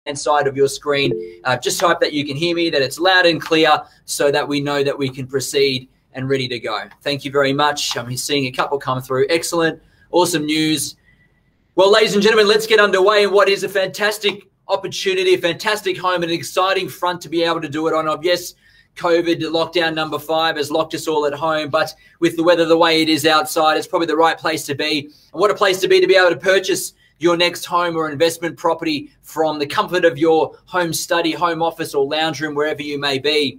right-hand side of your screen. Just type that you can hear me, that it's loud and clear, so that we know that we can proceed and ready to go. Thank you very much. I'm seeing a couple come through. Excellent. Awesome news. Well, ladies and gentlemen, let's get underway in what is a fantastic opportunity, a fantastic home, and an exciting front to be able to do it on. Yes, COVID lockdown number 5 has locked us all at home, but with the weather the way it is outside, it's probably the right place to be. And what a place to be able to purchase your next home or investment property from the comfort of your home study, home office, or lounge room, wherever you may be.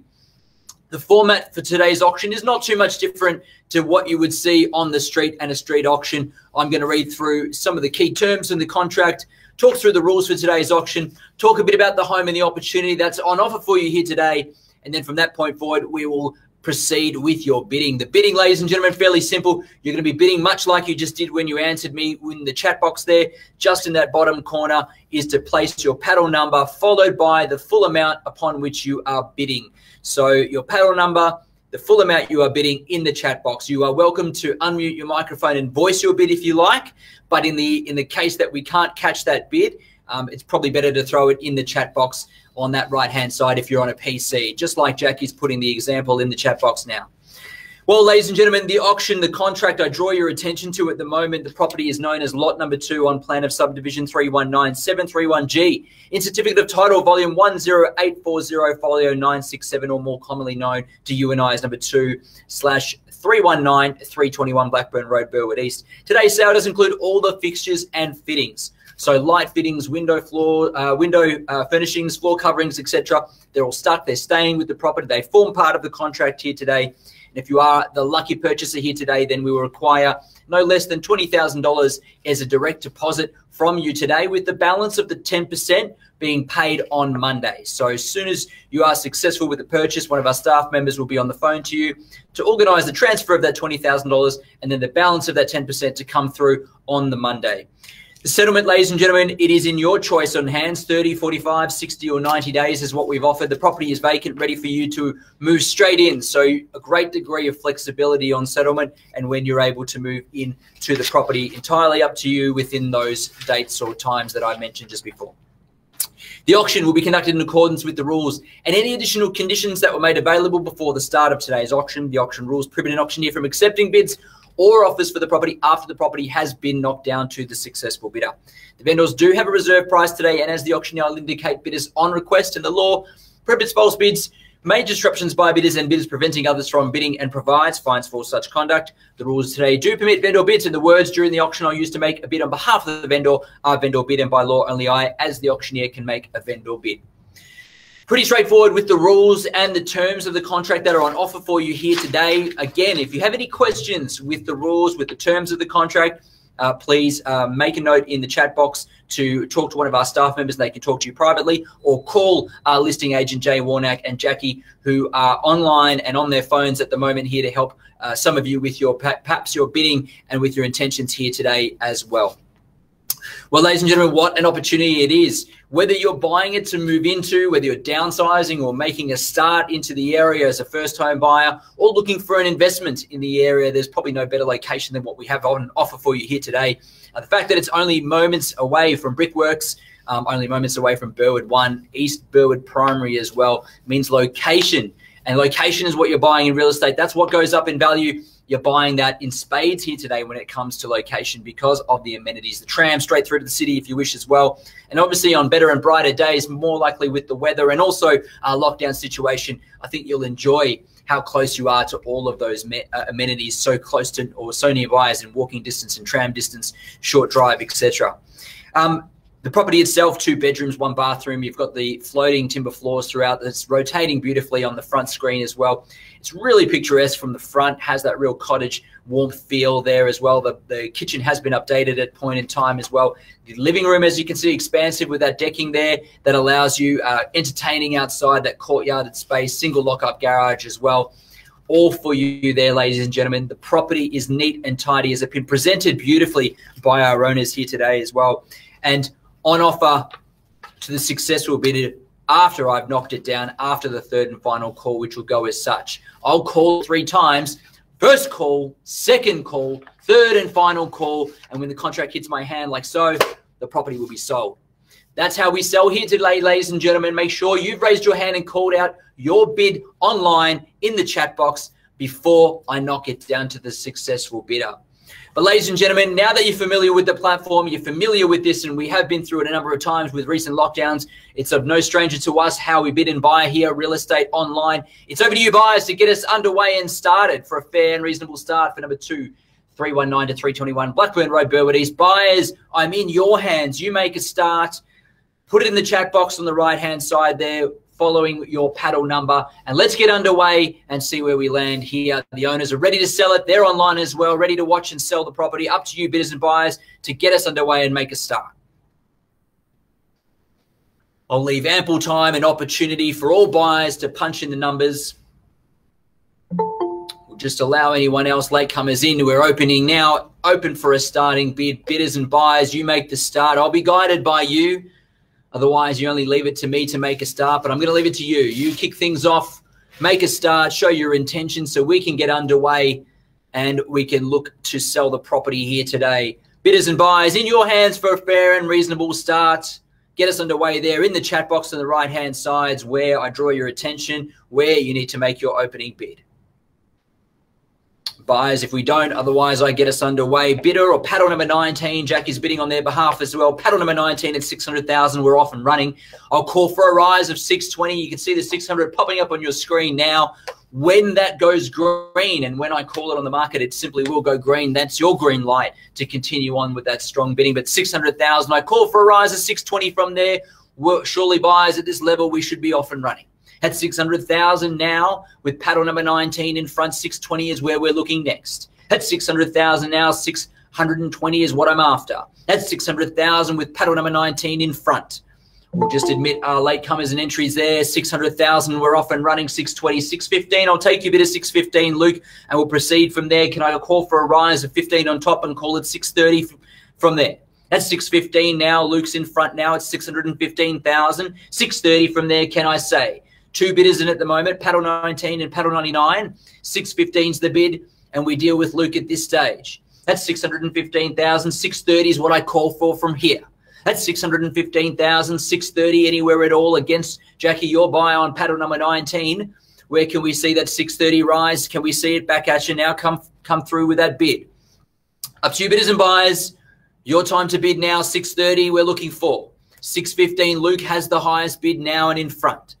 The format for today's auction is not too much different to what you would see on the street and a street auction. I'm going to read through some of the key terms in the contract, talk through the rules for today's auction, talk a bit about the home and the opportunity that's on offer for you here today. And then from that point forward, we will proceed with your bidding. The bidding, ladies and gentlemen, fairly simple. You're going to be bidding much like you just did when you answered me in the chat box there. Just in that bottom corner is to place your paddle number followed by the full amount upon which you are bidding. So your paddle number, the full amount you are bidding in the chat box. You are welcome to unmute your microphone and voice your bid if you like. But in the case that we can't catch that bid, it's probably better to throw it in the chat box on that right-hand side if you're on a PC, just like Jackie's putting the example in the chat box now. Well, ladies and gentlemen, the auction, the contract I draw your attention to at the moment, the property is known as lot number 2 on plan of subdivision 319731G in certificate of title volume 10840 folio 967, or more commonly known to you and I as number 2/319-321 Blackburn Road, Burwood East. Today's sale does include all the fixtures and fittings. So light fittings, window furnishings, floor coverings, etc. They're all stuck. They're staying with the property. They form part of the contract here today. And if you are the lucky purchaser here today, then we will require no less than $20,000 as a direct deposit from you today, with the balance of the 10% being paid on Monday. So as soon as you are successful with the purchase, one of our staff members will be on the phone to you to organise the transfer of that $20,000 and then the balance of that 10% to come through on the Monday. The settlement, ladies and gentlemen, it is in your choice on hands. 30, 45, 60 or 90 days is what we've offered. The property is vacant, ready for you to move straight in. So a great degree of flexibility on settlement and when you're able to move in to the property, entirely up to you within those dates or times that I mentioned just before. The auction will be conducted in accordance with the rules and any additional conditions that were made available before the start of today's auction. The auction rules prohibit an auctioneer from accepting bids or offers for the property after the property has been knocked down to the successful bidder. The vendors do have a reserve price today, and as the auctioneer will indicate, bidders on request, and the law prohibits false bids, major disruptions by bidders and bidders preventing others from bidding, and provides fines for such conduct. The rules today do permit vendor bids, and the words during the auction are used to make a bid on behalf of the vendor are vendor bid, and by law only I, as the auctioneer, can make a vendor bid. Pretty straightforward with the rules and the terms of the contract that are on offer for you here today. Again, if you have any questions with the rules, with the terms of the contract, please make a note in the chat box to talk to one of our staff members. They can talk to you privately, or call our listing agent, Jay Warnack and Jackie, who are online and on their phones at the moment here to help some of you with your perhaps your bidding and with your intentions here today as well. Well, ladies and gentlemen, what an opportunity it is. Whether you're buying it to move into, whether you're downsizing or making a start into the area as a first home buyer, or looking for an investment in the area, there's probably no better location than what we have on offer for you here today. The fact that it's only moments away from Brickworks, only moments away from Burwood 1, East Burwood Primary as well, means location. And location is what you're buying in real estate. That's what goes up in value. You're buying that in spades here today when it comes to location because of the amenities. The tram straight through to the city if you wish as well. And obviously on better and brighter days, more likely with the weather and also our lockdown situation, I think you'll enjoy how close you are to all of those amenities, so close to or so nearby as in walking distance and tram distance, short drive, etc. The property itself, 2 bedrooms, 1 bathroom. You've got the floating timber floors throughout. It's rotating beautifully on the front screen as well. It's really picturesque from the front, has that real cottage warmth feel there as well. The kitchen has been updated at point in time as well. The living room, as you can see, expansive with that decking there that allows you entertaining outside, that courtyarded space, single lock-up garage as well. All for you there, ladies and gentlemen. The property is neat and tidy, as it's been presented beautifully by our owners here today as well. And on offer to the successful bidder after I've knocked it down, after the 3rd and final call, which will go as such. I'll call 3 times. First call, second call, 3rd and final call. And when the contract hits my hand like so, the property will be sold. That's how we sell here today, ladies and gentlemen. Make sure you've raised your hand and called out your bid online in the chat box before I knock it down to the successful bidder. But ladies and gentlemen, now that you're familiar with the platform, you're familiar with this, and we have been through it a number of times with recent lockdowns, it's of no stranger to us how we bid and buy here, real estate online. It's over to you buyers to get us underway and started for a fair and reasonable start for number 2, 319 to 321 Blackburn Road, Burwood East. Buyers, I'm in your hands. You make a start. Put it in the chat box on the right-hand side there, following your paddle number, and let's get underway and see where we land here. The owners are ready to sell it. They're online as well, ready to watch and sell the property. Up to you, bidders and buyers, to get us underway and make a start. I'll leave ample time and opportunity for all buyers to punch in the numbers. We'll just allow anyone else, latecomers in. We're opening now, open for a starting bid. Bidders and buyers, you make the start. I'll be guided by you. Otherwise, you only leave it to me to make a start, but I'm going to leave it to you. You kick things off, make a start, show your intention so we can get underway and we can look to sell the property here today. Bidders and buyers, in your hands for a fair and reasonable start. Get us underway there in the chat box on the right-hand sides where I draw your attention, where you need to make your opening bid. Buyers, if we don't, otherwise I get us underway. Bidder or paddle number 19, Jackie's bidding on their behalf as well. Paddle number 19 at 600,000, we're off and running. I'll call for a rise of 620. You can see the 600 popping up on your screen now. When that goes green, and when I call it on the market, it simply will go green. That's your green light to continue on with that strong bidding. But 600,000, I call for a rise of 620 from there. Surely buyers at this level, we should be off and running. At 600,000 now, with paddle number 19 in front, 620 is where we're looking next. At 600,000 now, 620 is what I'm after. At 600,000 with paddle number 19 in front. We'll just admit our latecomers and entries there. 600,000, we're off and running. 620, 615. I'll take you a bit of 615, Luke, and we'll proceed from there. Can I call for a rise of 15 on top and call it 630 from there? That's 615 now. Luke's in front now. It's 615,000. 630 from there, can I say? Two bidders in at the moment, paddle 19 and paddle 99. 615's the bid, and we deal with Luke at this stage. That's 615,000. 630 is what I call for from here. That's 615,000. 630 anywhere at all against Jackie, your buy on paddle number 19. Where can we see that 630 rise? Can we see it back at you now? Come through with that bid. Up to you, bidders and buyers. Your time to bid now. 630 we're looking for. 615 Luke has the highest bid now and in front.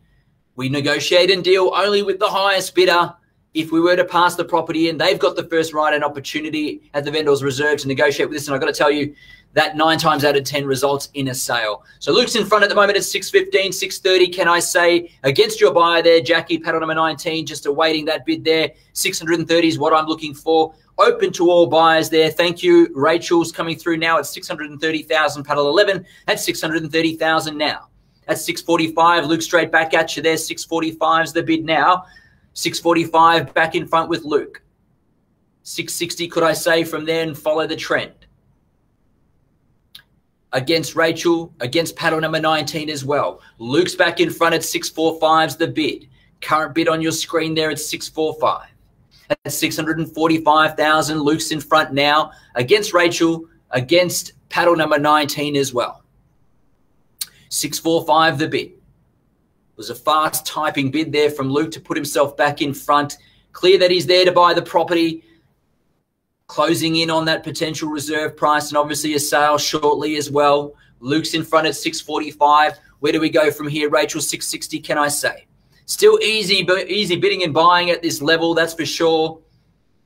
We negotiate and deal only with the highest bidder. If we were to pass the property in, they've got the first right and opportunity at the vendor's reserve to negotiate with us. And I've got to tell you that 9 times out of 10 results in a sale. So Luke's in front at the moment at 615, 630. Can I say against your buyer there, Jackie, paddle number 19, just awaiting that bid there. 630 is what I'm looking for. Open to all buyers there. Thank you. Rachel's coming through now at 630,000, paddle 11 at 630,000 now. At 645, Luke straight back at you there. 645's the bid now. 645 back in front with Luke. 660 could I say from there and follow the trend. Against Rachel, against paddle number 19 as well. Luke's back in front at 645's the bid. Current bid on your screen there at 645. At 645,000, Luke's in front now. Against Rachel, against paddle number 19 as well. 645 the bid. It was a fast typing bid there from Luke to put himself back in front. Clear that he's there to buy the property. Closing in on that potential reserve price and obviously a sale shortly as well. Luke's in front at 645. Where do we go from here? Rachel, 660, can I say? Still easy bidding and buying at this level, that's for sure.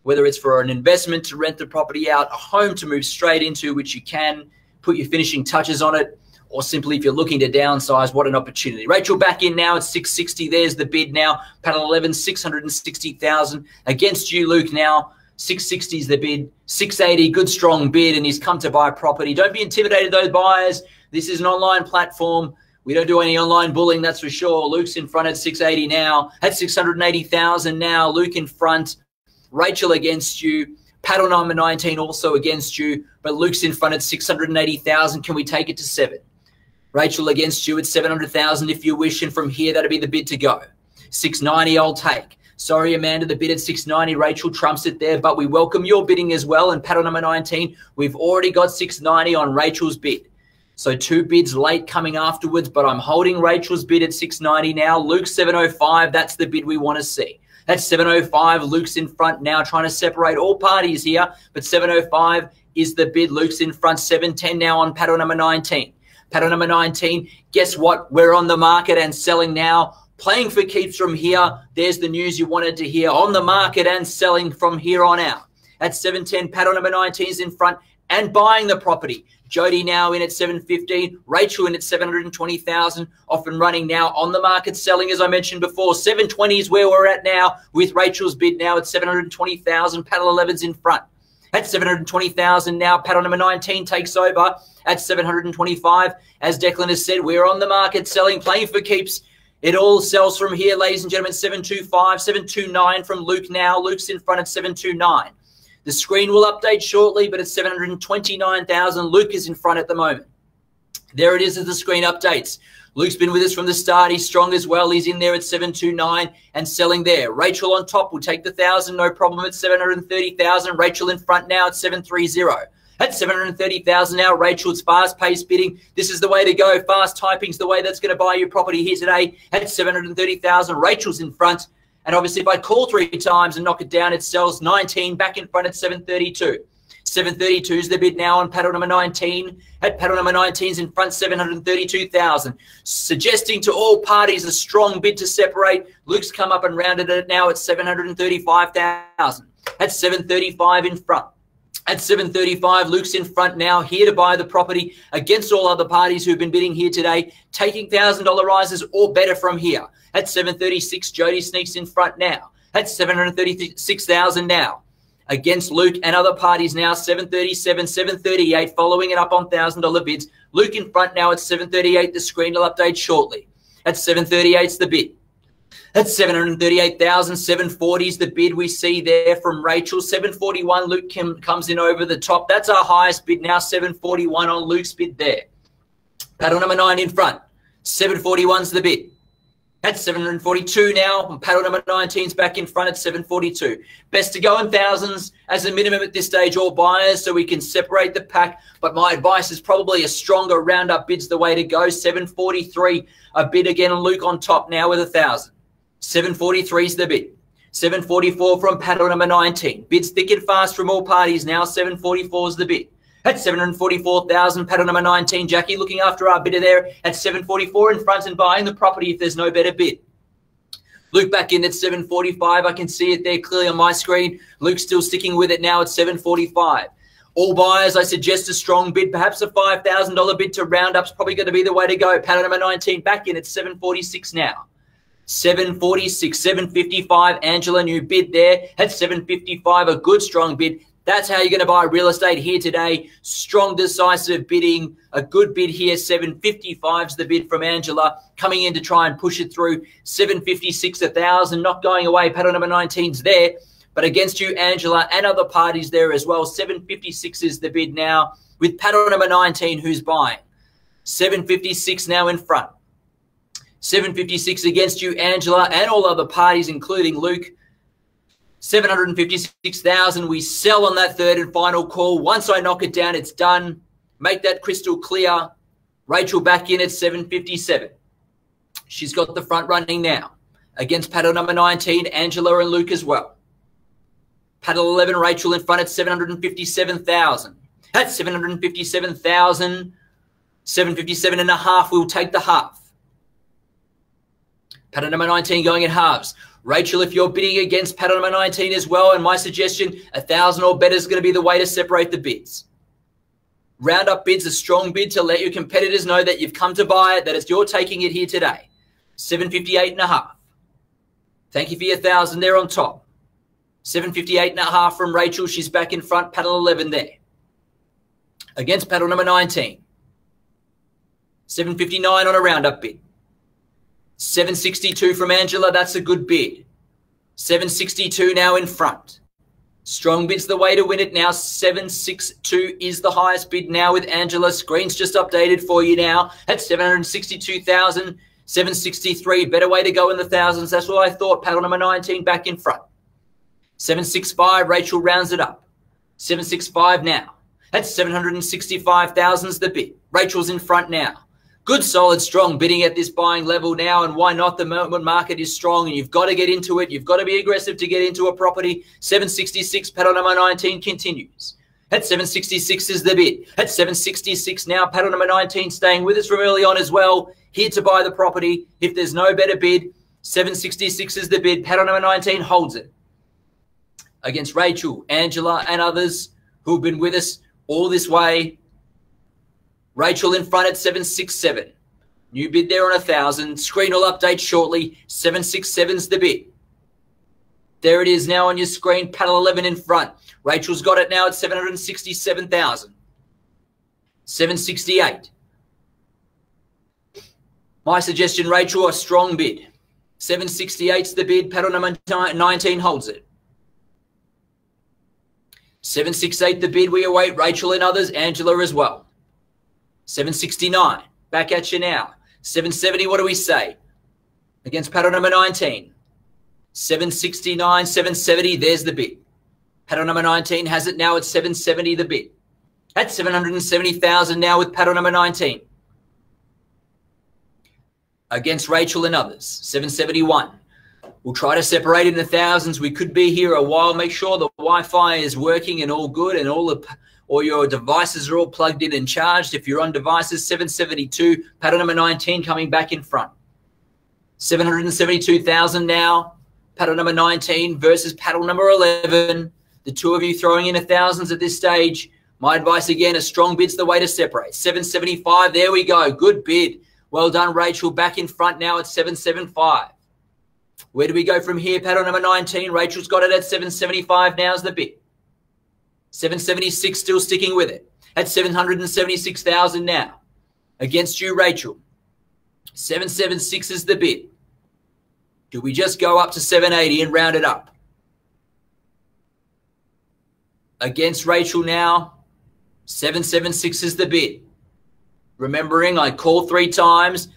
Whether it's for an investment to rent the property out, a home to move straight into, which you can put your finishing touches on it, or simply if you're looking to downsize, what an opportunity. Rachel back in now at 660. There's the bid now. Paddle 11, 660,000. Against you, Luke, now. 660 is the bid. 680, good strong bid, and he's come to buy property. Don't be intimidated, though, buyers. This is an online platform. We don't do any online bullying, that's for sure. Luke's in front at 680 now. At 680,000 now. Luke in front. Rachel against you. Paddle number 19 also against you. But Luke's in front at 680,000. Can we take it to 7? Rachel against you at 700,000 if you wish, and from here, that'll be the bid to go. 690 I'll take. Sorry, Amanda, the bid at 690. Rachel trumps it there, but we welcome your bidding as well. And paddle number 19, we've already got 690 on Rachel's bid. So 2 bids late coming afterwards, but I'm holding Rachel's bid at 690 now. Luke's 705, that's the bid we want to see. That's 705, Luke's in front now, trying to separate all parties here, but 705 is the bid. Luke's in front, 710 now on paddle number 19. Paddle number 19, guess what? We're on the market and selling now. Playing for keeps from here. There's the news you wanted to hear. On the market and selling from here on out. At 710, paddle number 19 is in front and buying the property. Jody now in at 715, Rachel in at 720,000, off and running now on the market selling, as I mentioned before. 720 is where we're at now with Rachel's bid now at 720,000, paddle 11's in front. At 720,000 now, paddle number 19 takes over at 725. As Declan has said, we're on the market selling, playing for keeps. It all sells from here, ladies and gentlemen. 725, 729 from Luke now. Luke's in front at 729. The screen will update shortly, but it's 729,000. Luke is in front at the moment. There it is as the screen updates. Luke's been with us from the start. He's strong as well. He's in there at 729 and selling there. Rachel on top will take the 1,000, no problem at 730,000. Rachel in front now at 730. At 730,000 now, Rachel's fast-paced bidding. This is the way to go. Fast typing's the way that's going to buy you property here today. At 730,000, Rachel's in front. And obviously, if I call 3 times and knock it down, it sells 19 back in front at 732. 732 is the bid now on paddle number 19. At paddle number 19 is in front, 732,000. Suggesting to all parties a strong bid to separate. Luke's come up and rounded it now at 735,000. At 735 in front. At 735, Luke's in front now, here to buy the property against all other parties who've been bidding here today, taking $1,000 rises or better from here. At 736, Jody sneaks in front now. At 736,000 now. Against Luke and other parties now, 737, 738, following it up on $1,000 bids. Luke in front now at 738. The screen will update shortly. At 738 is the bid. At 738,000, 740 is the bid we see there from Rachel. 741, Luke comes in over the top. That's our highest bid now, 741 on Luke's bid there. Paddle number 9 in front. 741's the bid. At 742 now, paddle number 19's back in front at 742. Best to go in thousands as a minimum at this stage, all buyers, so we can separate the pack. But my advice is probably a stronger roundup bid's the way to go. 743, a bid again on Luke on top now with 1,000. 743 is the bid. 744 from paddle number 19. Bids thick and fast from all parties now. 744 is the bid. At 744,000, paddle number 19. Jackie looking after our bidder there at 744 in front and buying the property if there's no better bid. Luke back in at 745. I can see it there clearly on my screen. Luke still sticking with it now at 745. All buyers, I suggest a strong bid, perhaps a $5,000 bid to round up's probably going to be the way to go. Paddle number 19 back in at 746 now. 746, 755, Angela, new bid there at 755, a good strong bid. That's how you're going to buy real estate here today. Strong, decisive bidding, a good bid here. 755's the bid from Angela, coming in to try and push it through. 756, 1,000, not going away. Paddle number 19's there, but against you, Angela, and other parties there as well. 756 is the bid now with paddle number 19, who's buying. 756 now in front. 756 against you, Angela, and all other parties, including Luke. 756,000. We sell on that third and final call. Once I knock it down, it's done. Make that crystal clear. Rachel back in at 757. She's got the front running now. Against paddle number 19, Angela and Luke as well. Paddle 11, Rachel in front at 757,000. At 757,000, 757 and a half, we'll take the half. Paddle number 19 going in halves. Rachel, if you're bidding against paddle number 19 as well, and my suggestion, 1,000 or better is going to be the way to separate the bids. Round up bids, a strong bid to let your competitors know that you've come to buy it, that it's you're taking it here today. 758 and a half. Thank you for your 1,000 there on top. 758 and a half from Rachel. She's back in front, paddle 11 there. Against paddle number 19. 759 on a roundup bid. 762 from Angela, that's a good bid. 762 now in front. Strong bid's the way to win it now. 762 is the highest bid now with Angela. Screen's just updated for you now at 762,000. 763, better way to go in the thousands. That's what I thought. Paddle number 19 back in front. 765, Rachel rounds it up. 765 now. That's 765,000 is the bid. Rachel's in front now. Good, solid, strong bidding at this buying level now, and why not? The market is strong, and you've got to get into it. You've got to be aggressive to get into a property. 766, paddle number 19 continues. At 766 is the bid. At 766 now, paddle number 19 staying with us from early on as well. Here to buy the property. If there's no better bid, 766 is the bid. Paddle number 19 holds it. Against Rachel, Angela, and others who have been with us all this way. Rachel in front at 767. New bid there on 1,000. Screen will update shortly. 767's the bid. There it is now on your screen. Paddle 11 in front. Rachel's got it now at 767,000. 768. My suggestion, Rachel, a strong bid. 768's the bid. Paddle number 19 holds it. 768 the bid. We await Rachel and others. Angela as well. 769, back at you now. 770, what do we say? Against paddle number 19. 769, 770, there's the bid. Paddle number 19 has it now at 770, the bid. At 770,000 now with paddle number 19. Against Rachel and others, 771. We'll try to separate in the thousands. We could be here a while. Make sure the Wi-Fi is working and all good, and all your devices are all plugged in and charged. If you're on devices, 772, paddle number 19 coming back in front. 772,000 now, paddle number 19 versus paddle number 11. The two of you throwing in thousands at this stage. My advice again, a strong bid's the way to separate. 775, there we go. Good bid. Well done, Rachel. Back in front now at 775. Where do we go from here? Paddle number 19. Rachel's got it at 775. Now's the bid. 776 still sticking with it. At 776,000 now. Against you, Rachel. 776 is the bid. Do we just go up to 780 and round it up? Against Rachel now. 776 is the bid. Remembering, I call 3 times.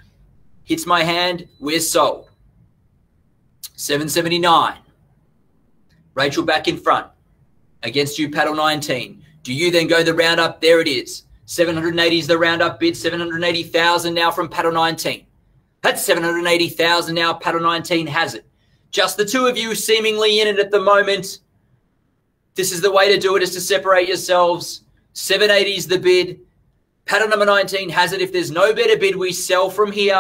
Hits my hand. We're sold. 779. Rachel back in front. Against you, paddle 19. Do you then go the roundup? There it is. 780 is the roundup bid. 780,000 now from paddle 19. That's 780,000 now. Paddle 19 has it. Just the two of you seemingly in it at the moment. This is the way to do it, is to separate yourselves. 780 is the bid. Paddle number 19 has it. If there's no better bid, we sell from here.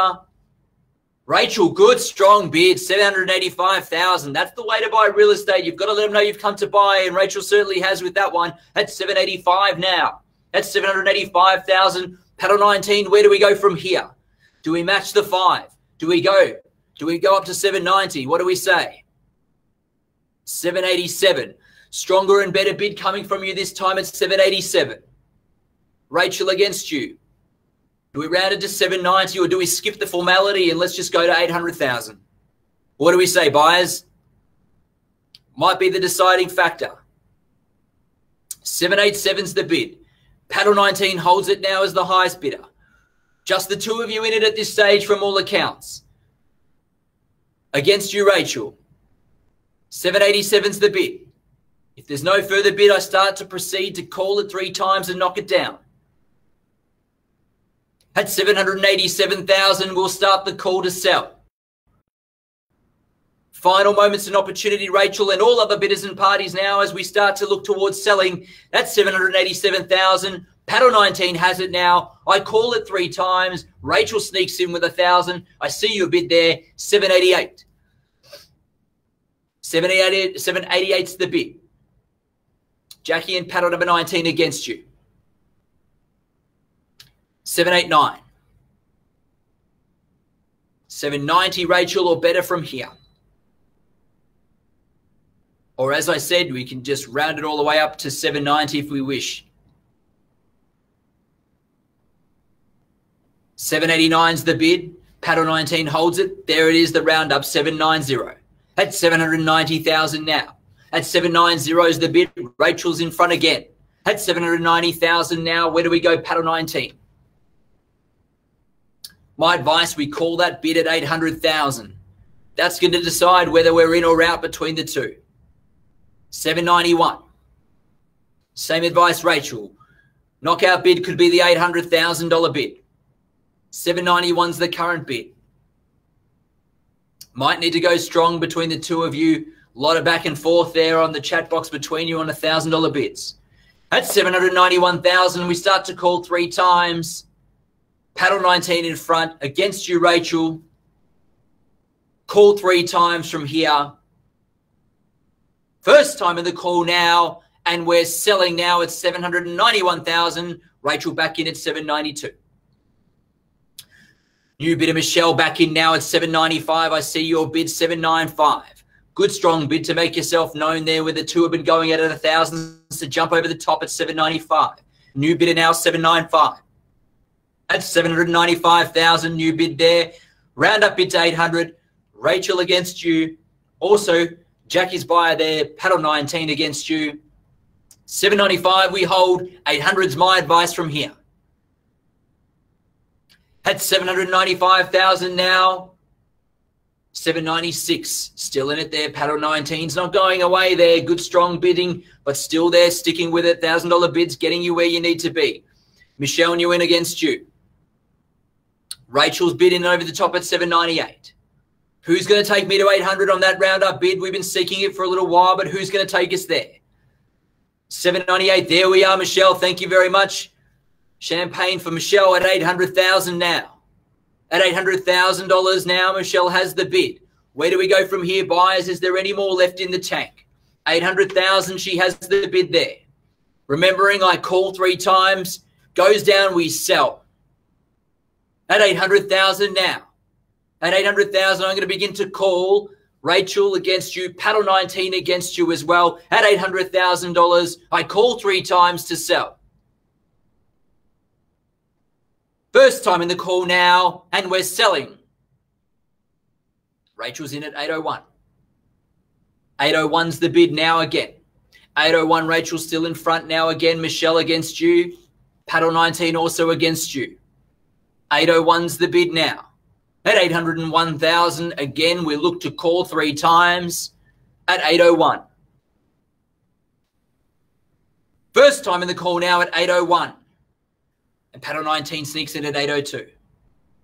Rachel, good, strong bid, 785,000. That's the way to buy real estate. You've got to let them know you've come to buy, and Rachel certainly has with that one. That's 785 now. That's 785,000. Paddle 19, where do we go from here? Do we match the 5? Do we go up to 790? What do we say? 787. Stronger and better bid coming from you this time at 787. Rachel against you. Do we round it to 790, or do we skip the formality and let's just go to 800,000? What do we say, buyers? Might be the deciding factor. 787's the bid. Paddle 19 holds it now as the highest bidder. Just the two of you in it at this stage from all accounts. Against you, Rachel. 787's the bid. If there's no further bid, I start to proceed to call it 3 times and knock it down. At 787,000, we'll start the call to sell. Final moments and opportunity, Rachel, and all other bidders and parties now as we start to look towards selling. That's 787,000. Paddle 19 has it now. I call it 3 times. Rachel sneaks in with 1,000. I see you a bid there. 788. 788's the bid. Jackie and paddle number 19 against you. 789. 790, Rachel, or better from here. Or as I said, we can just round it all the way up to 790 if we wish. 789's the bid. Paddle 19 holds it. There it is, the roundup, 790. At 790,000 now. At 790 is the bid. Rachel's in front again. At 790,000 now. Where do we go? Paddle 19. My advice, we call that bid at 800,000. That's going to decide whether we're in or out between the two. 791. Same advice, Rachel. Knockout bid could be the $800,000 bid. 791's the current bid. Might need to go strong between the two of you. A lot of back and forth there on the chat box between you on $1,000 bids. At 791,000, we start to call 3 times. Paddle 19 in front against you, Rachel. Call 3 times from here. First time in the call now, and we're selling now at 791,000. Rachel back in at 792. New bidder Michelle back in now at 795. I see your bid 795. Good strong bid to make yourself known there, where the two have been going at 1,000 to jump over the top at 795. New bidder now 795. At 795,000, new bid there. Round up bid to 800. Rachel against you. Also, Jackie's buyer there. Paddle 19 against you. 795 we hold. 800's my advice from here. At 795,000 now. 796 still in it there. Paddle 19's not going away there. Good strong bidding, but still there, sticking with it. $1,000 bids getting you where you need to be. Michelle New in against you. Rachel's bid in over the top at 798. Who's going to take me to 800 on that roundup bid? We've been seeking it for a little while, but who's going to take us there? 798. There we are, Michelle. Thank you very much. Champagne for Michelle at 800,000 now. At $800,000 now, Michelle has the bid. Where do we go from here, buyers? Is there any more left in the tank? 800,000, she has the bid there. Remembering, I call 3 times. Goes down, we sell. At 800,000 now. At 800,000, I'm going to begin to call. Rachel against you. Paddle 19 against you as well. At $800,000, I call 3 times to sell. First time in the call now, and we're selling. Rachel's in at 801. 801's the bid now again. 801, Rachel still in front now again. Michelle against you. Paddle 19 also against you. 801's the bid now. At 801,000, again, we look to call 3 times at 801. First time in the call now at 801. And Paddle 19 sneaks in at 802.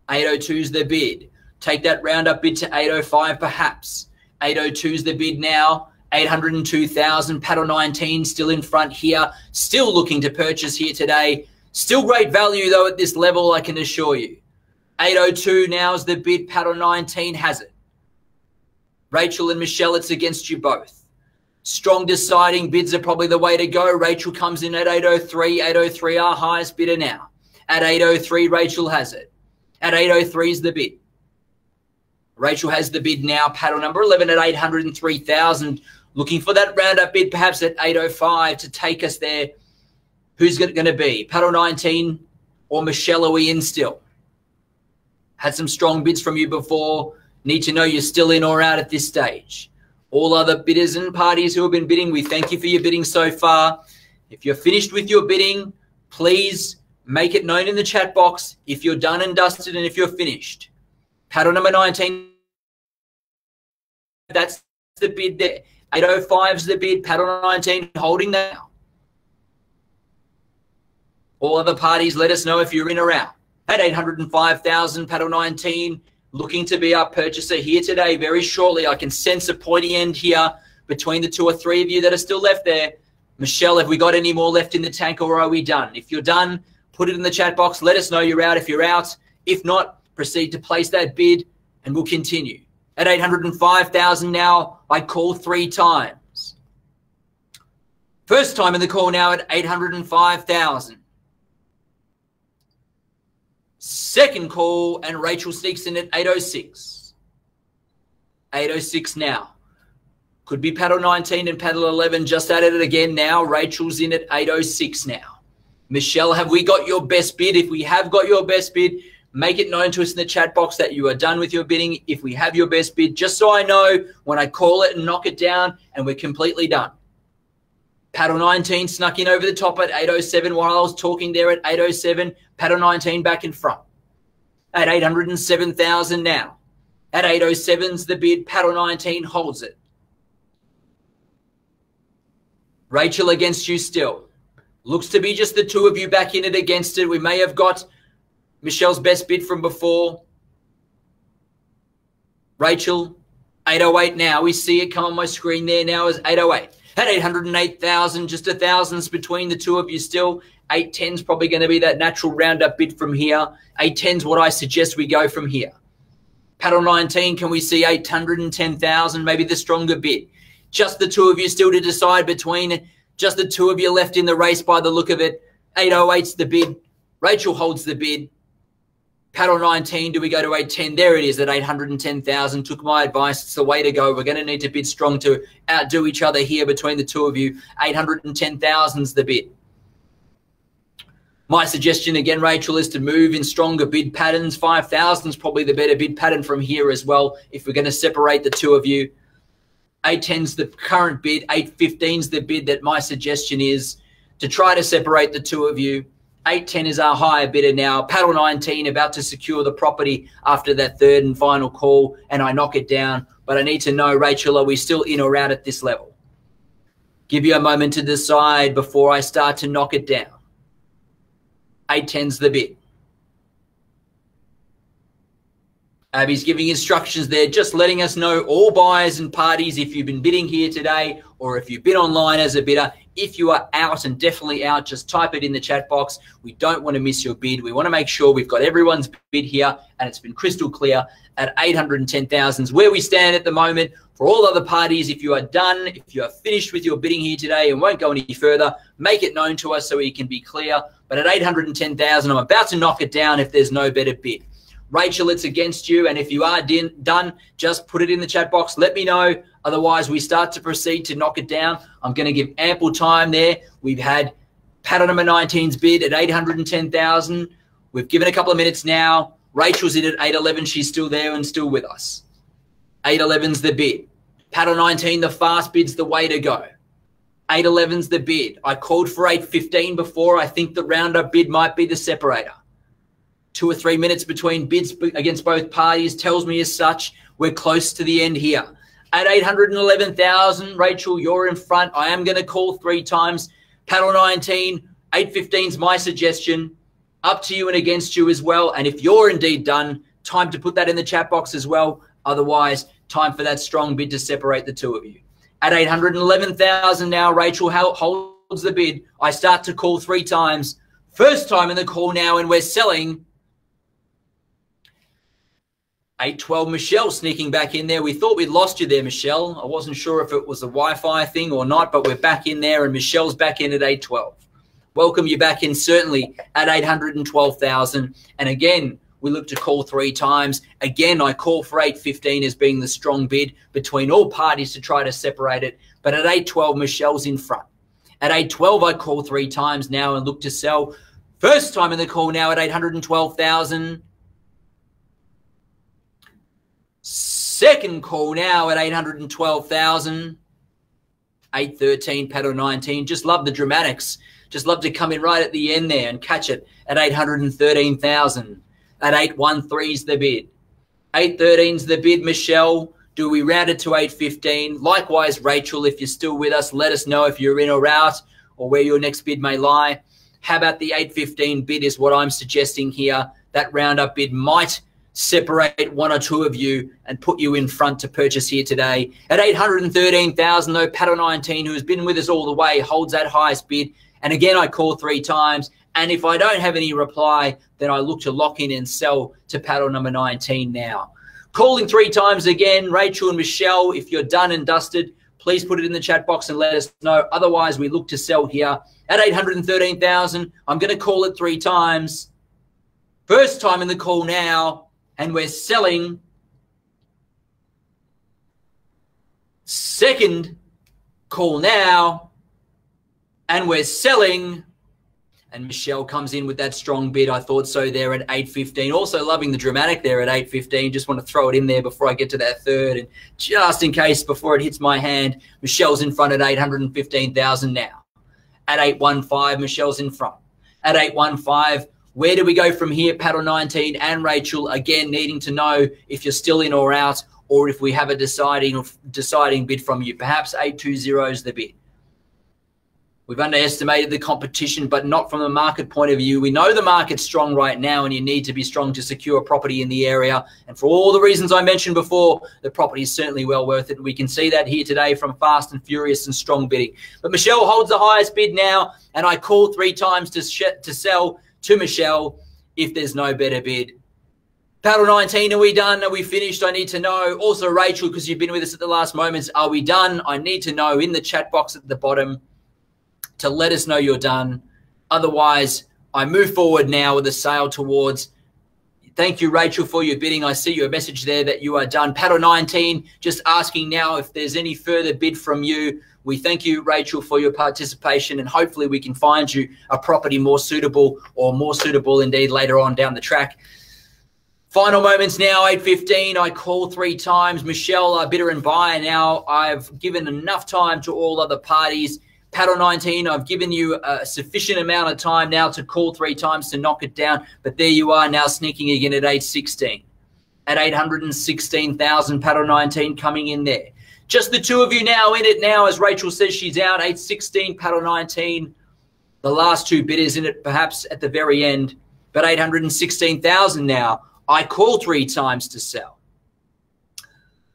802's the bid. Take that roundup bid to 805 perhaps. 802's the bid now. 802,000. Paddle 19 still in front here. Still looking to purchase here today. Still great value though at this level, I can assure you. 802 now is the bid. Paddle 19 has it. Rachel and Michelle, it's against you both. Strong deciding bids are probably the way to go. Rachel comes in at 803. 803 our highest bidder now. At 803, Rachel has it. At 803 is the bid. Rachel has the bid now. Paddle number 11 at 803,000. Looking for that roundup bid perhaps at 805 to take us there. Who's it going to be? Paddle 19 or Michelle? Are we in still? Had some strong bids from you before. Need to know you're still in or out at this stage. All other bidders and parties who have been bidding, we thank you for your bidding so far. If you're finished with your bidding, please make it known in the chat box if you're done and dusted and if you're finished. Paddle number 19, that's the bid there. 805's the bid. Paddle 19 holding that now. All other parties, let us know if you're in or out. At 805,000, Paddle 19 looking to be our purchaser here today very shortly. I can sense a pointy end here between the 2 or 3 of you that are still left there. Michelle, have we got any more left in the tank or are we done? If you're done, put it in the chat box. Let us know you're out if you're out. If not, proceed to place that bid and we'll continue. At 805,000 now, I call 3 times. First time in the call now at 805,000. Second call, and Rachel sneaks in at 806. 806 now. Could be Paddle 19 and Paddle 11 just added it again now. Rachel's in at 806 now. Michelle, have we got your best bid? If we have got your best bid, make it known to us in the chat box that you are done with your bidding. If we have your best bid, just so I know when I call it and knock it down and we're completely done. Paddle 19 snuck in over the top at 807 while I was talking there at 807. Paddle 19 back in front. At 807,000 now. At 807's the bid. Paddle 19 holds it. Rachel against you still. Looks to be just the two of you back in it against it. We may have got Michelle's best bid from before. Rachel, 808 now. We see it come on my screen there now as 808. At 808,000, just a thousands between the two of you still. 810's probably going to be that natural roundup bid from here. 810's what I suggest we go from here. Paddle 19, can we see 810,000, maybe the stronger bid? Just the two of you still to decide between. Just the two of you left in the race by the look of it. 808's the bid. Rachel holds the bid. Paddle 19, do we go to 810? There it is at 810,000. Took my advice. It's the way to go. We're going to need to bid strong to outdo each other here between the two of you. 810,000's the bid. My suggestion again, Rachel, is to move in stronger bid patterns. 5,000's probably the better bid pattern from here as well if we're going to separate the two of you. 810's the current bid. 815's the bid that my suggestion is to try to separate the two of you. 810 is our higher bidder now. Paddle 19 about to secure the property after that third and final call, and I knock it down. But I need to know, Rachel, are we still in or out at this level? Give you a moment to decide before I start to knock it down. 810's the bid. Abby's giving instructions there, just letting us know, all buyers and parties, if you've been bidding here today or if you've been online as a bidder, if you are out and definitely out, just type it in the chat box. We don't want to miss your bid. We want to make sure we've got everyone's bid here and it's been crystal clear at 810,000 where we stand at the moment. For all other parties, if you are done, if you are finished with your bidding here today and won't go any further, make it known to us so we can be clear. But at 810,000, I'm about to knock it down if there's no better bid. Rachel, it's against you, and if you are done, just put it in the chat box. Let me know. Otherwise, we start to proceed to knock it down. I'm going to give ample time there. We've had pattern number 19's bid at 810,000. We've given a couple of minutes now. Rachel's in at 811. She's still there and still with us. 811's the bid. Paddle 19, the fast bid's the way to go. 811's the bid. I called for 815 before. I think the roundup bid might be the separator. 2 or 3 minutes between bids against both parties tells me as such. We're close to the end here. At 811,000, Rachel, you're in front. I am going to call 3 times. Paddle 19, 815's my suggestion. Up to you and against you as well. And if you're indeed done, time to put that in the chat box as well. Otherwise, time for that strong bid to separate the two of you. At 811,000 now, Rachel holds the bid. I start to call 3 times. First time in the call now, and we're selling. 812, Michelle sneaking back in there. We thought we'd lost you there, Michelle. I wasn't sure if it was a Wi-Fi thing or not, but we're back in there, and Michelle's back in at 812. Welcome you back in, certainly, at 812,000. And again, we look to call 3 times. Again, I call for 815 as being the strong bid between all parties to try to separate it. But at 812, Michelle's in front. At 812, I call 3 times now and look to sell. First time in the call now at 812,000. Second call now at 812,000. 813, paddle 19. Just love the dramatics. Just love to come in right at the end there and catch it at 813,000. At 813's the bid. 813's the bid, Michelle. Do we round it to 815? Likewise, Rachel, if you're still with us, let us know if you're in or out or where your next bid may lie. How about the 815 bid is what I'm suggesting here. That roundup bid might separate 1 or 2 of you and put you in front to purchase here today. At 813,000, though, paddle 19, who has been with us all the way, holds that highest bid. And again, I call 3 times. And if I don't have any reply, then I look to lock in and sell to paddle number 19 now. Calling 3 times again, Rachel and Michelle, if you're done and dusted, please put it in the chat box and let us know. Otherwise, we look to sell here at 813,000. I'm going to call it 3 times. First time in the call now, and we're selling. Second call now, and we're selling. And Michelle comes in with that strong bid. I thought so there at 815. Also loving the dramatic there at 815. Just want to throw it in there before I get to that third. And just in case before it hits my hand, Michelle's in front at 815,000 now. At 815, Michelle's in front. At 815, where do we go from here? Paddle 19 and Rachel, again, needing to know if you're still in or out, or if we have a deciding bid from you. Perhaps 820 is the bid. We've underestimated the competition, but not from a market point of view. We know the market's strong right now, and you need to be strong to secure property in the area. And for all the reasons I mentioned before, the property is certainly well worth it. We can see that here today from fast and furious and strong bidding. But Michelle holds the highest bid now, and I call 3 times to sell to Michelle if there's no better bid. Paddle 19, are we done? Are we finished? I need to know. Also, Rachel, because you've been with us at the last moments, are we done? I need to know in the chat box at the bottom to let us know you're done. Otherwise, I move forward now with the sale towards. Thank you, Rachel, for your bidding. I see your message there that you are done. Paddle 19, just asking now if there's any further bid from you. We thank you, Rachel, for your participation, and hopefully we can find you a property more suitable, or more suitable indeed later on down the track. Final moments now, 8:15. I call 3 times. Michelle, our bidder and buyer now. I've given enough time to all other parties. Paddle 19, I've given you a sufficient amount of time now to call 3 times to knock it down. But there you are now sneaking again at 8:16. At 816,000, Paddle 19 coming in there. Just the 2 of you now in it now, as Rachel says she's out. 8:16, Paddle 19. The last 2 bidders in it perhaps at the very end. But 816,000 now. I call 3 times to sell.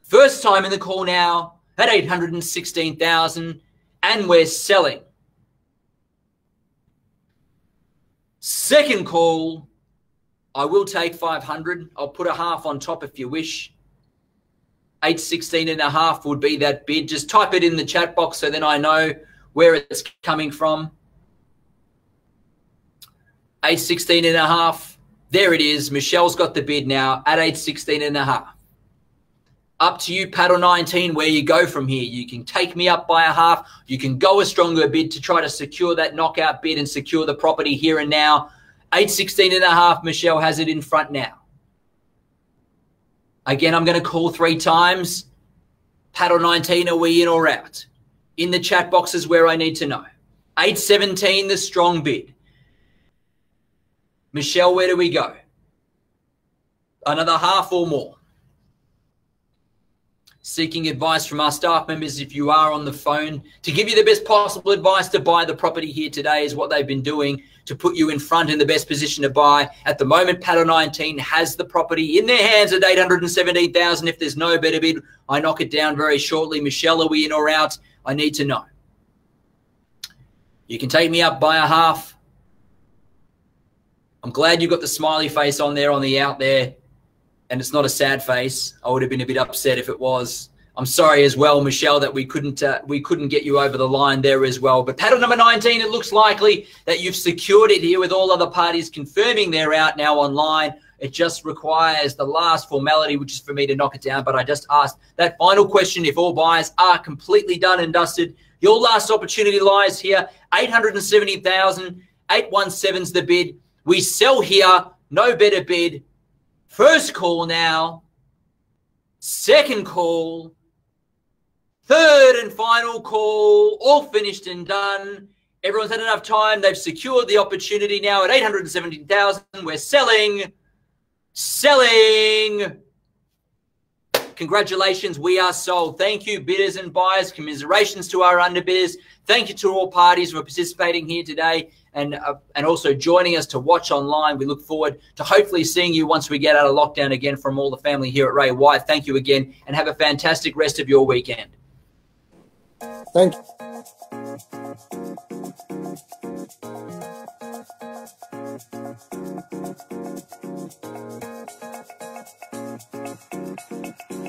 First time in the call now at 816,000. And we're selling. Second call, I will take 500. I'll put a half on top if you wish. 816.5 would be that bid. Just type it in the chat box so then I know where it's coming from. 816.5. There it is. Michelle's got the bid now at 816.5. Up to you, Paddle 19, where you go from here. You can take me up by a half. You can go a stronger bid to try to secure that knockout bid and secure the property here and now. 816.5, Michelle has it in front now. Again, I'm going to call 3 times. Paddle 19, are we in or out? In the chat box is where I need to know. 817, the strong bid. Michelle, where do we go? Another half or more? Seeking advice from our staff members if you are on the phone to give you the best possible advice to buy the property here today is what they've been doing to put you in front in the best position to buy. At the moment, Paddle 19 has the property in their hands at 817,000. If there's no better bid, I knock it down very shortly. Michelle, are we in or out? I need to know. You can take me up by a half. I'm glad you got the smiley face on there on the out there. And it's not a sad face. I would have been a bit upset if it was. I'm sorry as well, Michelle, that we couldn't get you over the line there as well. But paddle number 19, it looks likely that you've secured it here with all other parties confirming they're out now online. It just requires the last formality, which is for me to knock it down. But I just asked that final question. If all buyers are completely done and dusted, your last opportunity lies here. 870,000, 817's the bid. We sell here, no better bid. First call now, second call, third and final call, all finished and done. Everyone's had enough time. They've secured the opportunity now at 817,000. We're selling. Congratulations, we are sold. Thank you, bidders and buyers. Commiserations to our underbidders. Thank you to all parties for participating here today and also joining us to watch online. We look forward to hopefully seeing you once we get out of lockdown again from all the family here at Ray White. Thank you again and have a fantastic rest of your weekend. Thank you.